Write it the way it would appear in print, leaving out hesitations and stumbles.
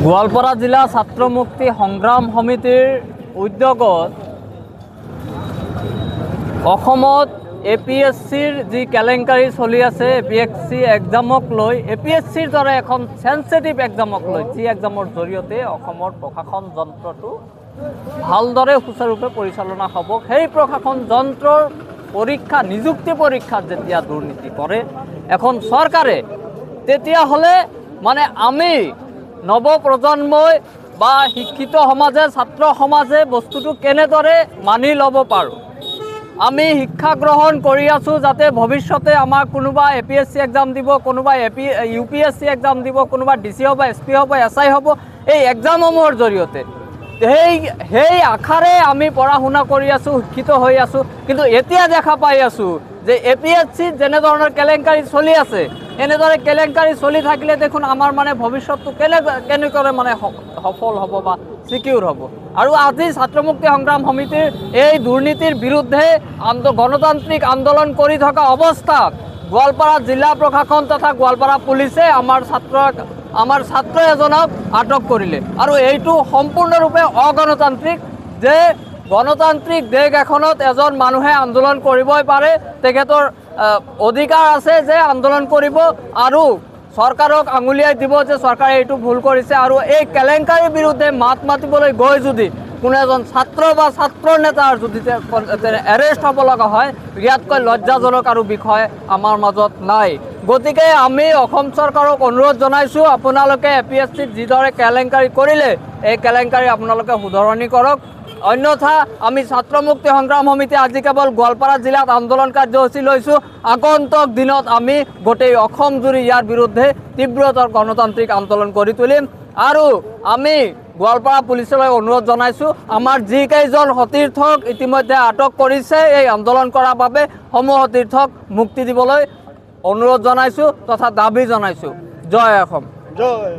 গোৱালপাৰা জিলা ছাত্ৰ মুক্তি সংগ্ৰাম সমিতিৰ উদ্যোগত অসমত APSCৰ যি কেলেংকাৰী চলি আছে APSC এক্সামক লৈ APSCৰ দৰে এখন সেনসিটিভ এক্সামক লৈ যি এক্সামৰ জৰিয়তে অসমৰ প্ৰশাসন যন্ত্ৰটো ভালদৰে সুচাৰুৰূপে পৰিচালনা হ'ব। সেই প্ৰশাসন যন্ত্ৰৰ পৰীক্ষা নিযুক্তি পৰীক্ষাত যেতিয়া দুৰ্নীতি কৰে এখন চৰকাৰে, তেতিয়াহ'লে মানে আমি নৱপ্ৰজন্মই বা শিক্ষিত সমাজে ছাত্ৰ সমাজে বস্তুটো কেনেদৰে মানি ল'ব পাৰোঁ। আমি শিক্ষা গ্ৰহণ কৰি আছোঁ যাতে ভৱিষ্যতে আমাৰ কোনোবা APSC এক্সাম দিব, কোনোবা UPSC এক্সাম দিব, কোনোবা DC হ'ব, SP হ'ব, SI হ'ব, এই এক্সামসমূহৰ জৰিয়তে সেই আশাৰে আমি পঢ়া শুনা কৰি আছোঁ, শিক্ষিত হৈ আছোঁ। কিন্তু এতিয়া দেখা পাই আছোঁ যে APSC যেনেধৰণৰ কেলেংকাৰী চলি আছে, এনেদৰে কেলেংকাৰী চলি থাকিলে দেখোন আমাৰ মানে ভৱিষ্যতটো কেনেকৈ মানে সফল হ'ব বা সিকিউৰ হ'ব। আৰু আজি ছাত্ৰ মুক্তি সংগ্ৰাম সমিতিৰ এই দুৰ্নীতিৰ বিৰুদ্ধে গণতান্ত্ৰিক আন্দোলন কৰি থকা অৱস্থাত গোৱালপাৰা জিলা প্ৰশাসন তথা গোৱালপাৰা পুলিচে আমাৰ ছাত্ৰ এজনক আটক কৰিলে। আৰু এইটো সম্পূৰ্ণৰূপে অগণতান্ত্ৰিক যে গণতান্ত্ৰিক দেশ এখনত এজন মানুহে আন্দোলন কৰিবই পাৰে, তেখেতৰ অধিকাৰ আছে যে আন্দোলন কৰিব আৰু চৰকাৰক আঙুলিয়াই দিব যে চৰকাৰে এইটো ভুল কৰিছে। আৰু এই কেলেংকাৰীৰ বিৰুদ্ধে মাত মাতিবলৈ গৈ যদি কোনো এজন ছাত্ৰ বা ছাত্ৰ নেতাৰ যদি এৰেষ্ট হ'ব লগা হয়, ইয়াতকৈ লজ্জাজনক আৰু বিষয় আমাৰ মাজত নাই। গতিকে আমি অসম চৰকাৰক অনুৰোধ জনাইছোঁ, আপোনালোকে APSCত যিদৰে কেলেংকাৰী কৰিলে এই কেলেংকাৰী আপোনালোকে শুধৰণি কৰক। অন্যথা আমি ছাত্ৰ মুক্তি সংগ্ৰাম সমিতি আজি কেৱল গোৱালপাৰা জিলাত আন্দোলন কাৰ্যসূচী লৈছোঁ। আগন্তুক দিনত আমি গোটেই অসম জুৰি ইয়াৰ বিৰুদ্ধে তীব্ৰতৰ গণতান্ত্ৰিক আন্দোলন কৰি তুলিম। আৰু আমি গোৱালপাৰা পুলিচলৈ অনুৰোধ জনাইছোঁ, আমাৰ যিকেইজন সতীৰ্থক ইতিমধ্যে আটক কৰিছে এই আন্দোলন কৰাৰ বাবে সমূহ সতীৰ্থক মুক্তি দিবলৈ অনুৰোধ জনাইছোঁ তথা দাবী জনাইছোঁ। জয় অসম। জয়।